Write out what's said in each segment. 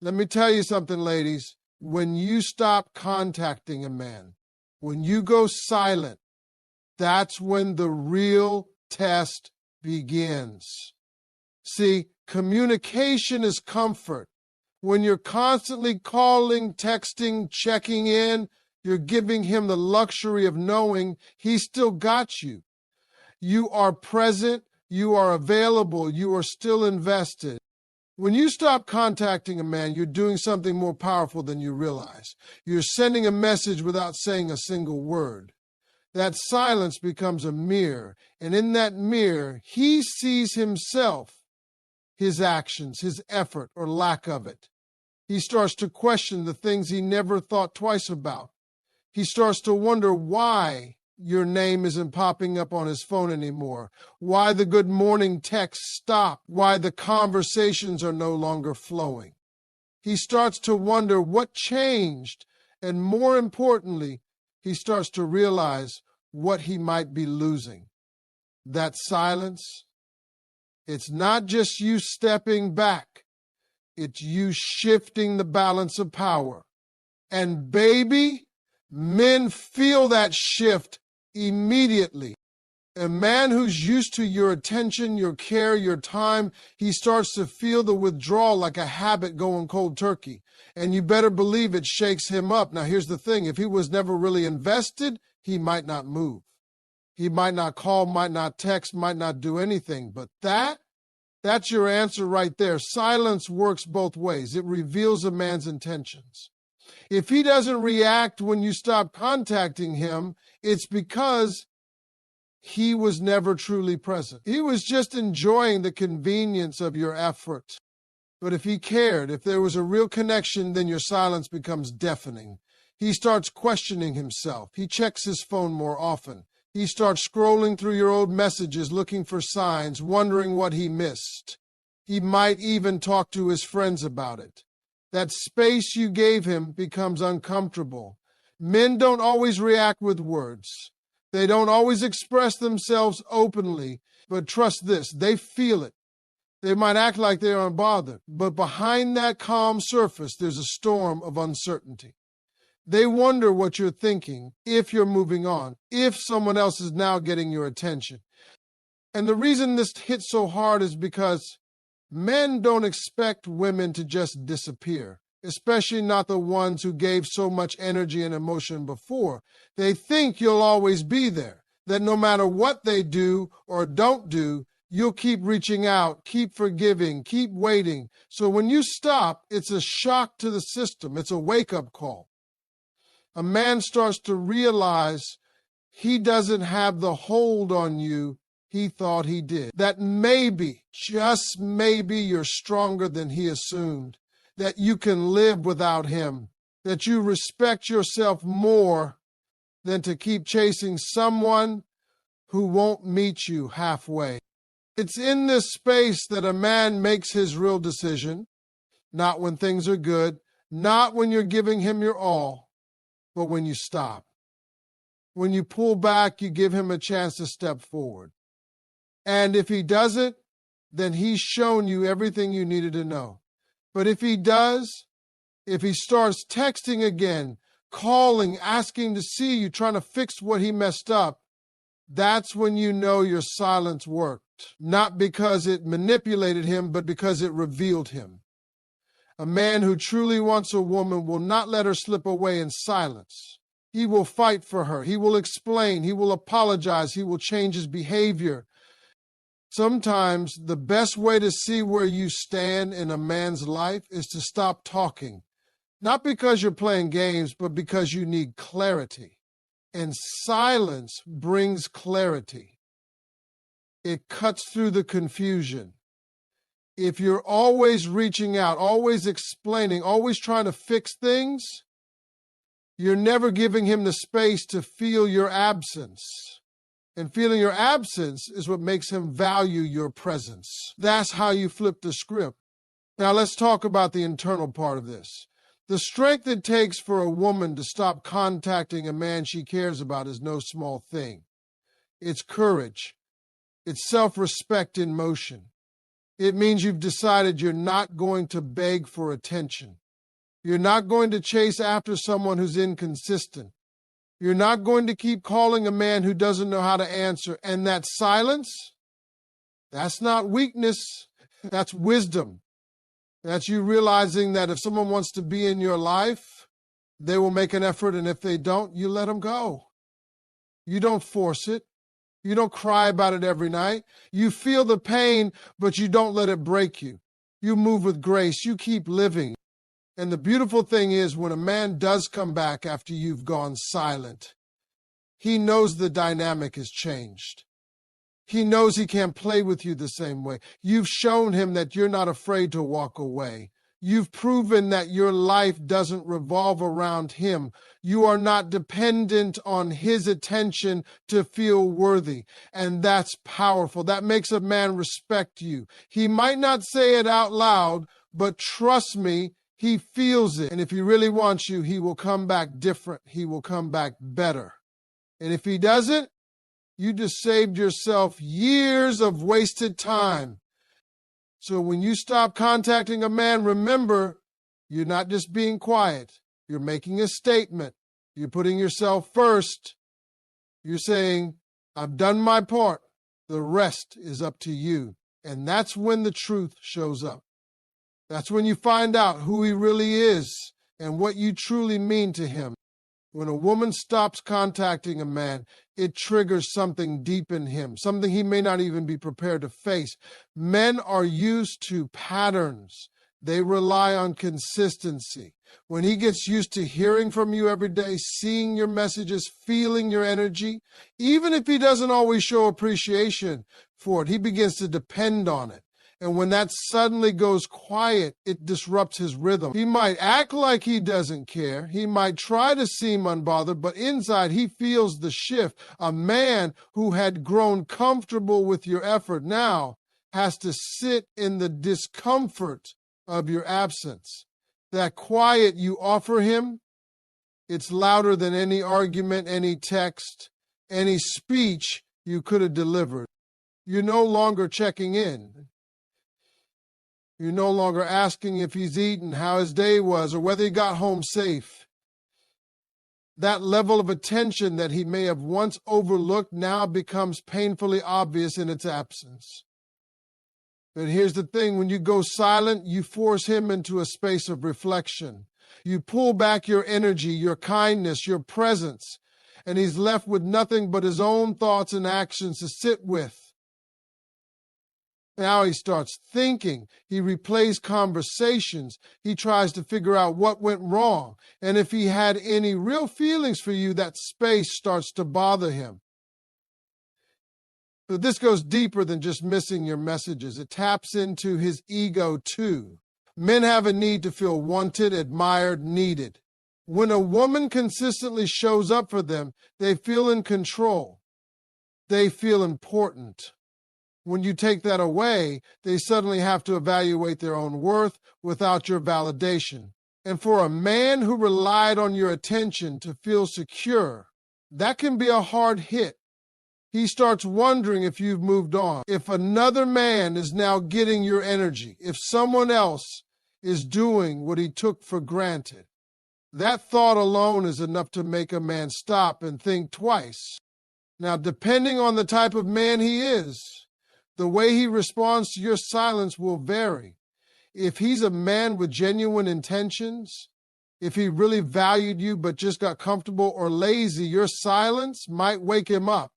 Let me tell you something, ladies. When you stop contacting a man, when you go silent, that's when the real test begins. See, communication is comfort. When you're constantly calling, texting, checking in, you're giving him the luxury of knowing he still got you. You are present, you are available, you are still invested. When you stop contacting a man, you're doing something more powerful than you realize. You're sending a message without saying a single word. That silence becomes a mirror, and in that mirror, he sees himself, his actions, his effort, or lack of it. He starts to question the things he never thought twice about. He starts to wonder why your name isn't popping up on his phone anymore, why the good morning texts stop, why the conversations are no longer flowing. He starts to wonder what changed, and more importantly, he starts to realize what he might be losing. That silence, it's not just you stepping back, it's you shifting the balance of power. And baby, men feel that shift immediately. A man who's used to your attention, your care, your time, he starts to feel the withdrawal like a habit going cold turkey. And you better believe it shakes him up. Now, here's the thing. If he was never really invested, he might not move. He might not call, might not text, might not do anything. But that's your answer right there. Silence works both ways. It reveals a man's intentions. If he doesn't react when you stop contacting him, it's because he was never truly present. He was just enjoying the convenience of your effort. But if he cared, if there was a real connection, then your silence becomes deafening. He starts questioning himself. He checks his phone more often. He starts scrolling through your old messages, looking for signs, wondering what he missed. He might even talk to his friends about it. That space you gave him becomes uncomfortable. Men don't always react with words. They don't always express themselves openly, but trust this, they feel it. They might act like they aren't bothered, but behind that calm surface, there's a storm of uncertainty. They wonder what you're thinking, if you're moving on, if someone else is now getting your attention. And the reason this hits so hard is because men don't expect women to just disappear, especially not the ones who gave so much energy and emotion before. They think you'll always be there, that no matter what they do or don't do, you'll keep reaching out, keep forgiving, keep waiting. So when you stop, it's a shock to the system. It's a wake-up call. A man starts to realize he doesn't have the hold on you he thought he did. That maybe, just maybe, you're stronger than he assumed. That you can live without him. That you respect yourself more than to keep chasing someone who won't meet you halfway. It's in this space that a man makes his real decision, not when things are good, not when you're giving him your all, but when you stop. When you pull back, you give him a chance to step forward. And if he doesn't, then he's shown you everything you needed to know. But if he does, if he starts texting again, calling, asking to see you, trying to fix what he messed up, that's when you know your silence worked. Not because it manipulated him, but because it revealed him. A man who truly wants a woman will not let her slip away in silence. He will fight for her. He will explain. He will apologize. He will change his behavior. Sometimes the best way to see where you stand in a man's life is to stop talking. Not because you're playing games, but because you need clarity. And silence brings clarity. It cuts through the confusion. If you're always reaching out, always explaining, always trying to fix things, you're never giving him the space to feel your absence. And feeling your absence is what makes him value your presence. That's how you flip the script. Now let's talk about the internal part of this. The strength it takes for a woman to stop contacting a man she cares about is no small thing. It's courage. It's self-respect in motion. It means you've decided you're not going to beg for attention. You're not going to chase after someone who's inconsistent. You're not going to keep calling a man who doesn't know how to answer. And that silence, that's not weakness, that's wisdom. That's you realizing that if someone wants to be in your life, they will make an effort, and if they don't, you let them go. You don't force it. You don't cry about it every night. You feel the pain, but you don't let it break you. You move with grace. You keep living. And the beautiful thing is, when a man does come back after you've gone silent, he knows the dynamic has changed. He knows he can't play with you the same way. You've shown him that you're not afraid to walk away. You've proven that your life doesn't revolve around him. You are not dependent on his attention to feel worthy. And that's powerful. That makes a man respect you. He might not say it out loud, but trust me, he feels it. And if he really wants you, he will come back different. He will come back better. And if he doesn't, you just saved yourself years of wasted time. So when you stop contacting a man, remember, you're not just being quiet. You're making a statement. You're putting yourself first. You're saying, I've done my part. The rest is up to you. And that's when the truth shows up. That's when you find out who he really is and what you truly mean to him. When a woman stops contacting a man, it triggers something deep in him, something he may not even be prepared to face. Men are used to patterns. They rely on consistency. When he gets used to hearing from you every day, seeing your messages, feeling your energy, even if he doesn't always show appreciation for it, he begins to depend on it. And when that suddenly goes quiet, it disrupts his rhythm. He might act like he doesn't care. He might try to seem unbothered, but inside he feels the shift. A man who had grown comfortable with your effort now has to sit in the discomfort of your absence. That quiet you offer him, it's louder than any argument, any text, any speech you could have delivered. You're no longer checking in. You're no longer asking if he's eaten, how his day was, or whether he got home safe. That level of attention that he may have once overlooked now becomes painfully obvious in its absence. But here's the thing, when you go silent, you force him into a space of reflection. You pull back your energy, your kindness, your presence, and he's left with nothing but his own thoughts and actions to sit with. Now he starts thinking. He replays conversations. He tries to figure out what went wrong. And if he had any real feelings for you, that space starts to bother him. But this goes deeper than just missing your messages. It taps into his ego too. Men have a need to feel wanted, admired, needed. When a woman consistently shows up for them, they feel in control. They feel important. When you take that away, they suddenly have to evaluate their own worth without your validation. And for a man who relied on your attention to feel secure, that can be a hard hit. He starts wondering if you've moved on, if another man is now getting your energy, if someone else is doing what he took for granted. That thought alone is enough to make a man stop and think twice. Now, depending on the type of man he is, the way he responds to your silence will vary. If he's a man with genuine intentions, if he really valued you but just got comfortable or lazy, your silence might wake him up.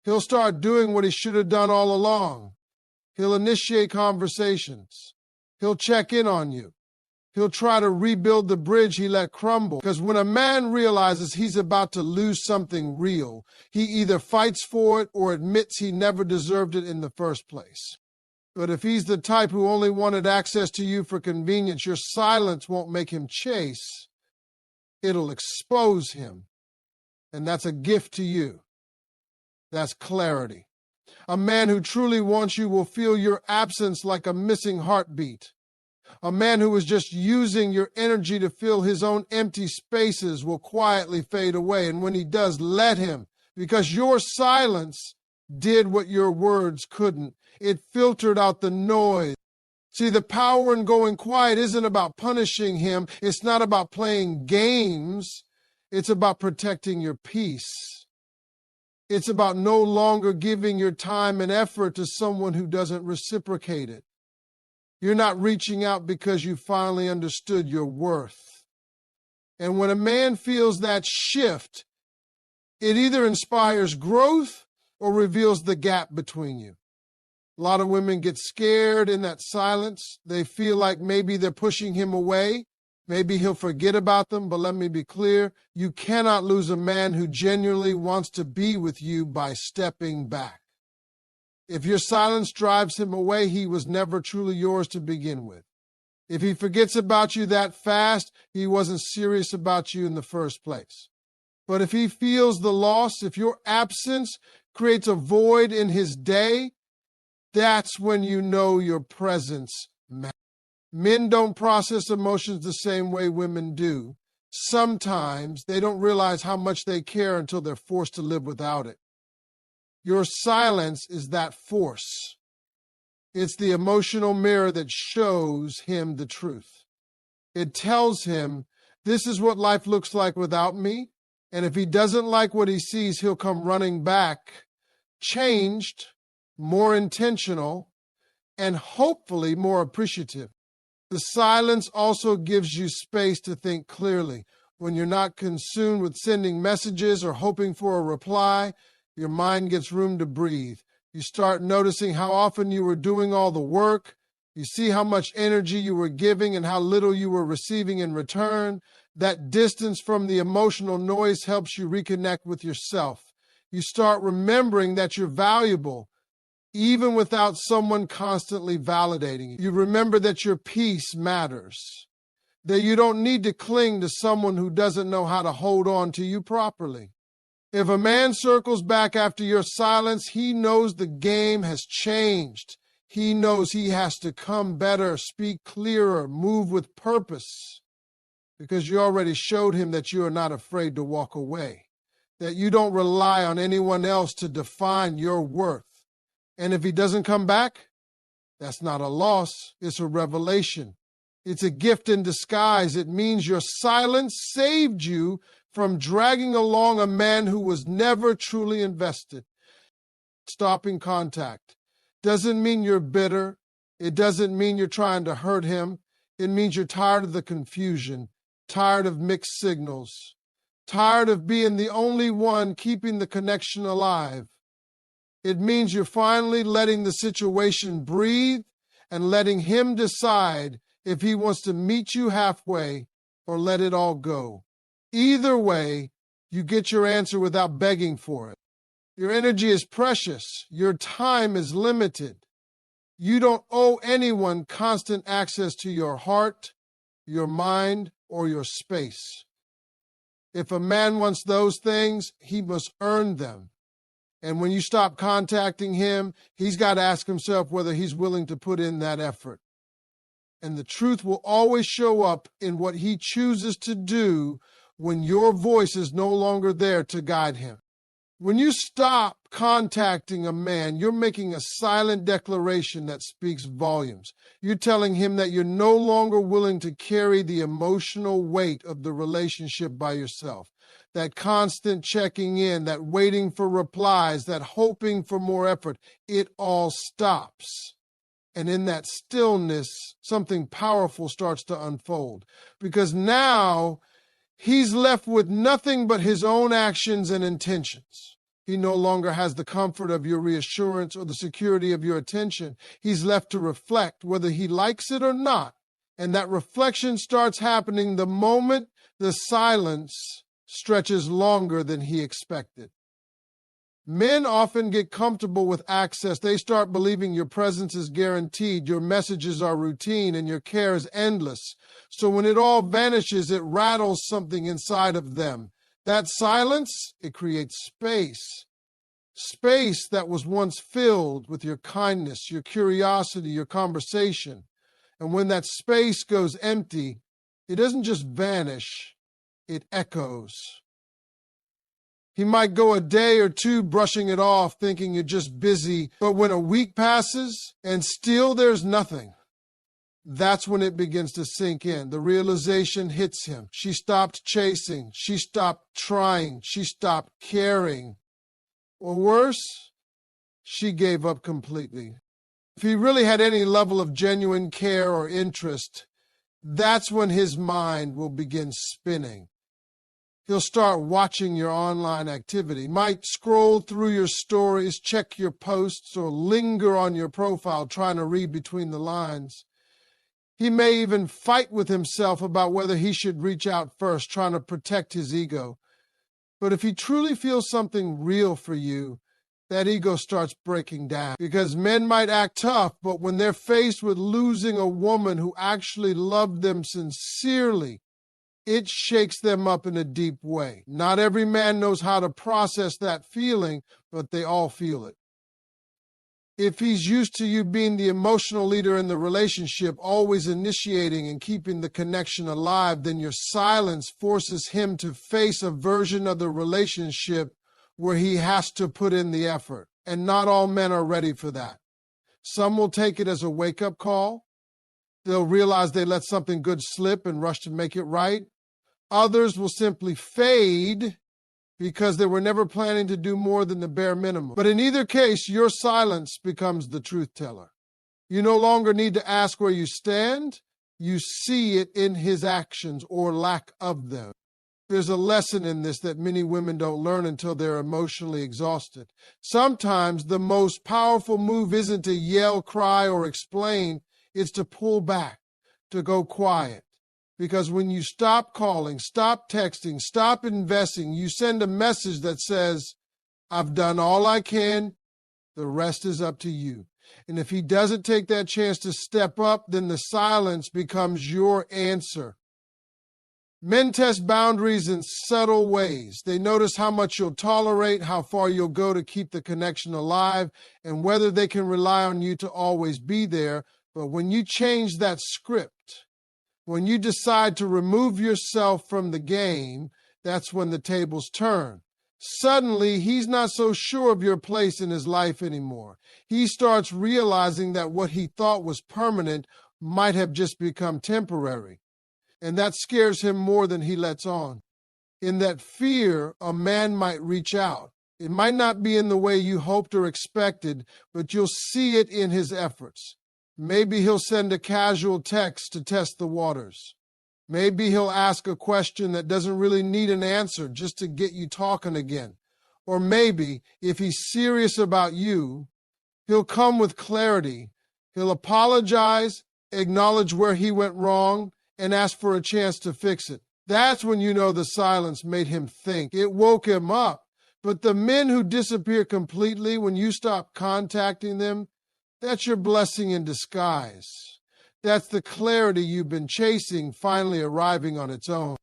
He'll start doing what he should have done all along. He'll initiate conversations. He'll check in on you. He'll try to rebuild the bridge he let crumble. Because when a man realizes he's about to lose something real, he either fights for it or admits he never deserved it in the first place. But if he's the type who only wanted access to you for convenience, your silence won't make him chase. It'll expose him. And that's a gift to you. That's clarity. A man who truly wants you will feel your absence like a missing heartbeat. A man who is just using your energy to fill his own empty spaces will quietly fade away. And when he does, let him, because your silence did what your words couldn't. It filtered out the noise. See, the power in going quiet isn't about punishing him. It's not about playing games. It's about protecting your peace. It's about no longer giving your time and effort to someone who doesn't reciprocate it. You're not reaching out because you finally understood your worth. And when a man feels that shift, it either inspires growth or reveals the gap between you. A lot of women get scared in that silence. They feel like maybe they're pushing him away. Maybe he'll forget about them, but let me be clear. You cannot lose a man who genuinely wants to be with you by stepping back. If your silence drives him away, he was never truly yours to begin with. If he forgets about you that fast, he wasn't serious about you in the first place. But if he feels the loss, if your absence creates a void in his day, that's when you know your presence matters. Men don't process emotions the same way women do. Sometimes they don't realize how much they care until they're forced to live without it. Your silence is that force. It's the emotional mirror that shows him the truth. It tells him, this is what life looks like without me. And if he doesn't like what he sees, he'll come running back, changed, more intentional, and hopefully more appreciative. The silence also gives you space to think clearly. When you're not consumed with sending messages or hoping for a reply, your mind gets room to breathe. You start noticing how often you were doing all the work. You see how much energy you were giving and how little you were receiving in return. That distance from the emotional noise helps you reconnect with yourself. You start remembering that you're valuable, even without someone constantly validating you. You remember that your peace matters, that you don't need to cling to someone who doesn't know how to hold on to you properly. If a man circles back after your silence, he knows the game has changed. He knows he has to come better, speak clearer, move with purpose, because you already showed him that you are not afraid to walk away, that you don't rely on anyone else to define your worth. And if he doesn't come back, that's not a loss, it's a revelation. It's a gift in disguise. It means your silence saved you from dragging along a man who was never truly invested. Stopping contact doesn't mean you're bitter. It doesn't mean you're trying to hurt him. It means you're tired of the confusion, tired of mixed signals, tired of being the only one keeping the connection alive. It means you're finally letting the situation breathe and letting him decide if he wants to meet you halfway or let it all go. Either way, you get your answer without begging for it. Your energy is precious. Your time is limited. You don't owe anyone constant access to your heart, your mind, or your space. If a man wants those things, he must earn them. And when you stop contacting him, he's got to ask himself whether he's willing to put in that effort. And the truth will always show up in what he chooses to do when your voice is no longer there to guide him. When you stop contacting a man, you're making a silent declaration that speaks volumes. You're telling him that you're no longer willing to carry the emotional weight of the relationship by yourself. That constant checking in, that waiting for replies, that hoping for more effort, it all stops. And in that stillness, something powerful starts to unfold. Because now he's left with nothing but his own actions and intentions. He no longer has the comfort of your reassurance or the security of your attention. He's left to reflect whether he likes it or not. And that reflection starts happening the moment the silence stretches longer than he expected. Men often get comfortable with access. They start believing your presence is guaranteed, your messages are routine, and your care is endless. So when it all vanishes, it rattles something inside of them. That silence, it creates space. Space that was once filled with your kindness, your curiosity, your conversation. And when that space goes empty, it doesn't just vanish, it echoes. He might go a day or two brushing it off, thinking you're just busy. But when a week passes and still there's nothing, that's when it begins to sink in. The realization hits him. She stopped chasing. She stopped trying. She stopped caring. Or worse, she gave up completely. If he really had any level of genuine care or interest, that's when his mind will begin spinning. He'll start watching your online activity, might scroll through your stories, check your posts, or linger on your profile trying to read between the lines. He may even fight with himself about whether he should reach out first, trying to protect his ego. But if he truly feels something real for you, that ego starts breaking down. Because men might act tough, but when they're faced with losing a woman who actually loved them sincerely, it shakes them up in a deep way. Not every man knows how to process that feeling, but they all feel it. If he's used to you being the emotional leader in the relationship, always initiating and keeping the connection alive, then your silence forces him to face a version of the relationship where he has to put in the effort. And not all men are ready for that. Some will take it as a wake-up call. They'll realize they let something good slip and rush to make it right. Others will simply fade because they were never planning to do more than the bare minimum. But in either case, your silence becomes the truth teller. You no longer need to ask where you stand. You see it in his actions or lack of them. There's a lesson in this that many women don't learn until they're emotionally exhausted. Sometimes the most powerful move isn't to yell, cry, or explain. It's to pull back, to go quiet. Because when you stop calling, stop texting, stop investing, you send a message that says, I've done all I can, the rest is up to you. And if he doesn't take that chance to step up, then the silence becomes your answer. Men test boundaries in subtle ways. They notice how much you'll tolerate, how far you'll go to keep the connection alive, and whether they can rely on you to always be there. But when you change that script, when you decide to remove yourself from the game, that's when the tables turn. Suddenly, he's not so sure of your place in his life anymore. He starts realizing that what he thought was permanent might have just become temporary. And that scares him more than he lets on. In that fear, a man might reach out. It might not be in the way you hoped or expected, but you'll see it in his efforts. Maybe he'll send a casual text to test the waters. Maybe he'll ask a question that doesn't really need an answer just to get you talking again. Or maybe, if he's serious about you, he'll come with clarity. He'll apologize, acknowledge where he went wrong, and ask for a chance to fix it. That's when you know the silence made him think. It woke him up. But the men who disappear completely when you stop contacting them, that's your blessing in disguise. That's the clarity you've been chasing finally arriving on its own.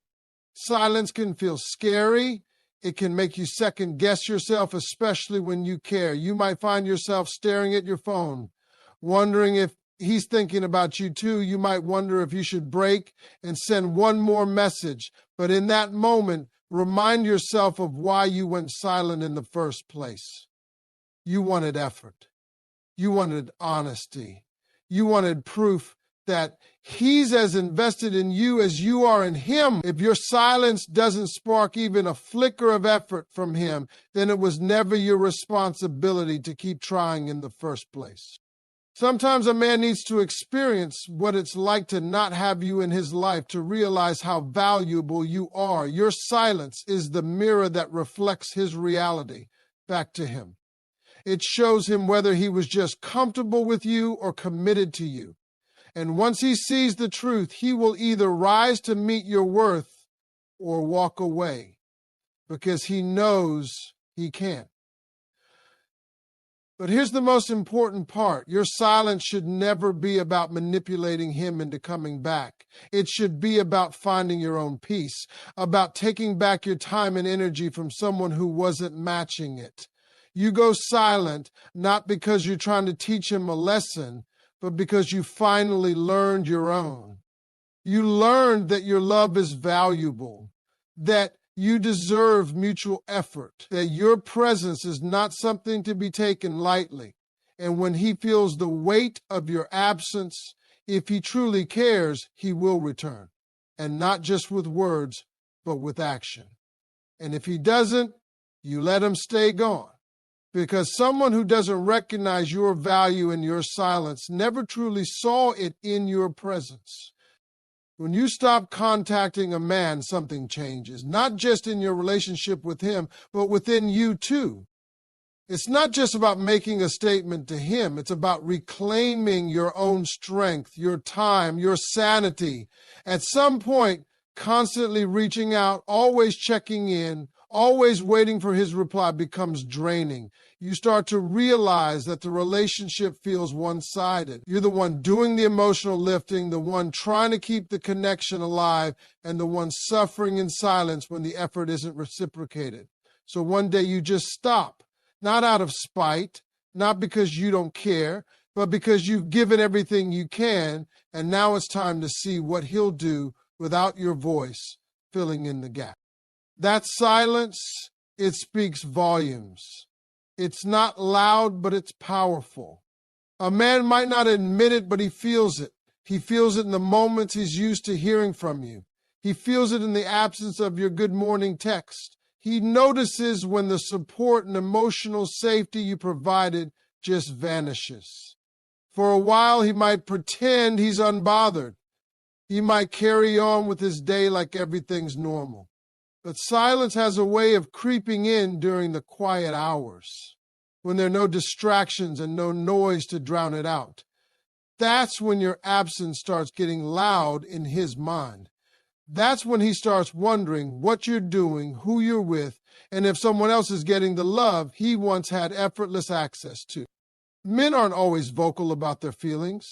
Silence can feel scary. It can make you second guess yourself, especially when you care. You might find yourself staring at your phone, wondering if he's thinking about you too. You might wonder if you should break and send one more message. But in that moment, remind yourself of why you went silent in the first place. You wanted effort. You wanted honesty. You wanted proof that he's as invested in you as you are in him. If your silence doesn't spark even a flicker of effort from him, then it was never your responsibility to keep trying in the first place. Sometimes a man needs to experience what it's like to not have you in his life to realize how valuable you are. Your silence is the mirror that reflects his reality back to him. It shows him whether he was just comfortable with you or committed to you. And once he sees the truth, he will either rise to meet your worth or walk away because he knows he can't. But here's the most important part. Your silence should never be about manipulating him into coming back. It should be about finding your own peace, about taking back your time and energy from someone who wasn't matching it. You go silent, not because you're trying to teach him a lesson, but because you finally learned your own. You learned that your love is valuable, that You deserve mutual effort, that your presence is not something to be taken lightly. And when he feels the weight of your absence, if he truly cares, he will return. And not just with words, but with action. And if he doesn't, you let him stay gone. Because someone who doesn't recognize your value in your silence never truly saw it in your presence. When you stop contacting a man, something changes, not just in your relationship with him, but within you too. It's not just about making a statement to him. It's about reclaiming your own strength, your time, your sanity. At some point, constantly reaching out, always checking in, always waiting for his reply becomes draining. You start to realize that the relationship feels one-sided. You're the one doing the emotional lifting, the one trying to keep the connection alive, and the one suffering in silence when the effort isn't reciprocated. So one day you just stop, not out of spite, not because you don't care, but because you've given everything you can, and now it's time to see what he'll do without your voice filling in the gap. That silence, it speaks volumes. It's not loud, but it's powerful. A man might not admit it, but he feels it. He feels it in the moments he's used to hearing from you. He feels it in the absence of your good morning text. He notices when the support and emotional safety you provided just vanishes. For a while, he might pretend he's unbothered. He might carry on with his day like everything's normal. But silence has a way of creeping in during the quiet hours, when there are no distractions and no noise to drown it out. That's when your absence starts getting loud in his mind. That's when he starts wondering what you're doing, who you're with, and if someone else is getting the love he once had effortless access to. Men aren't always vocal about their feelings.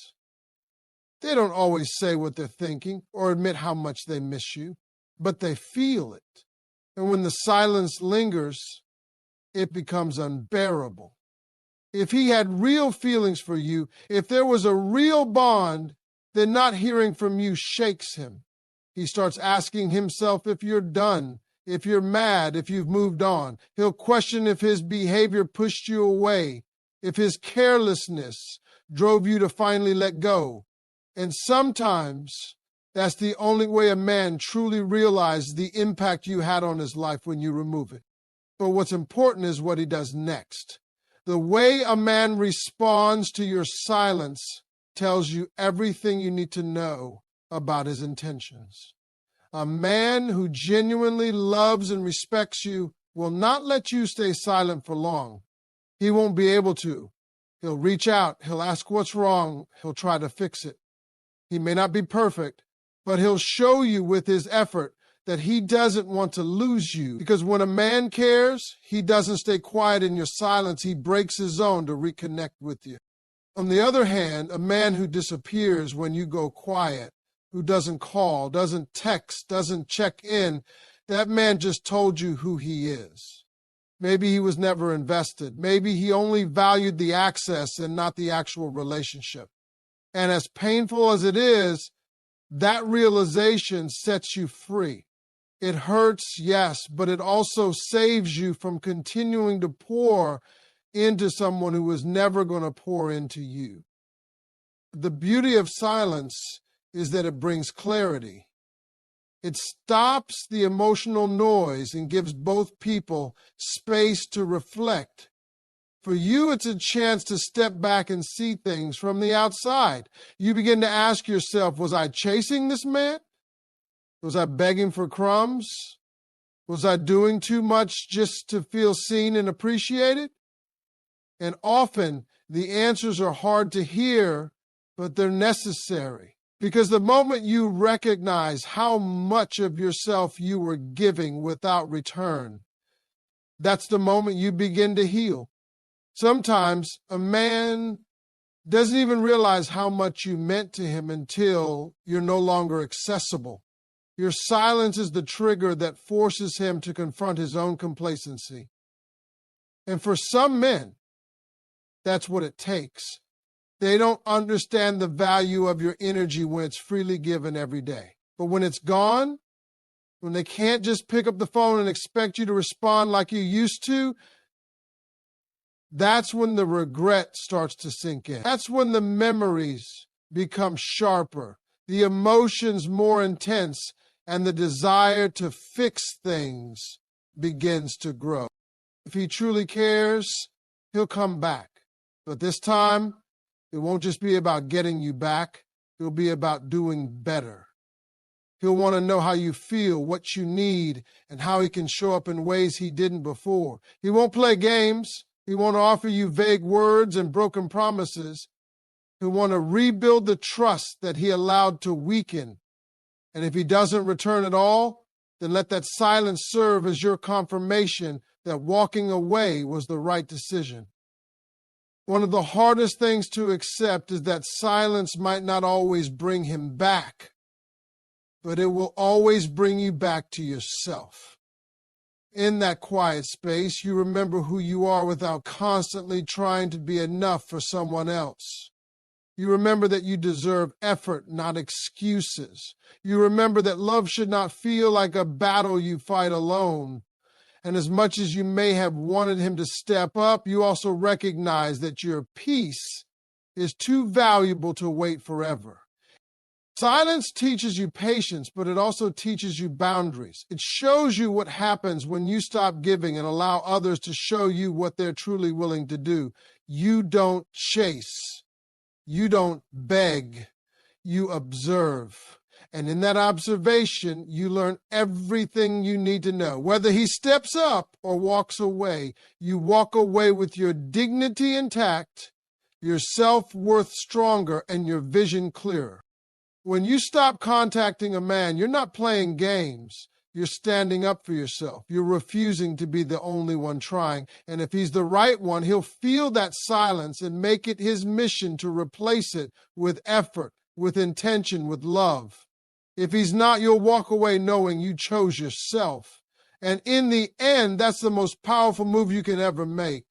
They don't always say what they're thinking or admit how much they miss you, but they feel it. And when the silence lingers, it becomes unbearable. If he had real feelings for you, if there was a real bond, then not hearing from you shakes him. He starts asking himself if you're done, if you're mad, if you've moved on. He'll question if his behavior pushed you away, if his carelessness drove you to finally let go. And sometimes that's the only way a man truly realizes the impact you had on his life when you remove it. But what's important is what he does next. The way a man responds to your silence tells you everything you need to know about his intentions. A man who genuinely loves and respects you will not let you stay silent for long. He won't be able to. He'll reach out. He'll ask what's wrong. He'll try to fix it. He may not be perfect, but he'll show you with his effort that he doesn't want to lose you. Because when a man cares, he doesn't stay quiet in your silence. He breaks his own to reconnect with you. On the other hand, a man who disappears when you go quiet, who doesn't call, doesn't text, doesn't check in, that man just told you who he is. Maybe he was never invested. Maybe he only valued the access and not the actual relationship. And as painful as it is, that realization sets you free. It hurts, yes, but it also saves you from continuing to pour into someone who was never going to pour into you. The beauty of silence is that it brings clarity. It stops the emotional noise and gives both people space to reflect. For you, it's a chance to step back and see things from the outside. You begin to ask yourself, was I chasing this man? Was I begging for crumbs? Was I doing too much just to feel seen and appreciated? And often the answers are hard to hear, but they're necessary. Because the moment you recognize how much of yourself you were giving without return, that's the moment you begin to heal. Sometimes a man doesn't even realize how much you meant to him until you're no longer accessible. Your silence is the trigger that forces him to confront his own complacency. And for some men, that's what it takes. They don't understand the value of your energy when it's freely given every day. But when it's gone, when they can't just pick up the phone and expect you to respond like you used to, that's when the regret starts to sink in. That's when the memories become sharper, the emotions more intense, and the desire to fix things begins to grow. If he truly cares, he'll come back. But this time, it won't just be about getting you back. It'll be about doing better. He'll want to know how you feel, what you need, and how he can show up in ways he didn't before. He won't play games. He won't offer you vague words and broken promises. He'll want to rebuild the trust that he allowed to weaken. And if he doesn't return at all, then let that silence serve as your confirmation that walking away was the right decision. One of the hardest things to accept is that silence might not always bring him back, but it will always bring you back to yourself. In that quiet space, you remember who you are without constantly trying to be enough for someone else. You remember that you deserve effort, not excuses. You remember that love should not feel like a battle you fight alone. And as much as you may have wanted him to step up, you also recognize that your peace is too valuable to wait forever. Silence teaches you patience, but it also teaches you boundaries. It shows you what happens when you stop giving and allow others to show you what they're truly willing to do. You don't chase. You don't beg. You observe. And in that observation, you learn everything you need to know. Whether he steps up or walks away, you walk away with your dignity intact, your self-worth stronger, and your vision clearer. When you stop contacting a man, you're not playing games. You're standing up for yourself. You're refusing to be the only one trying. And if he's the right one, he'll feel that silence and make it his mission to replace it with effort, with intention, with love. If he's not, you'll walk away knowing you chose yourself. And in the end, that's the most powerful move you can ever make.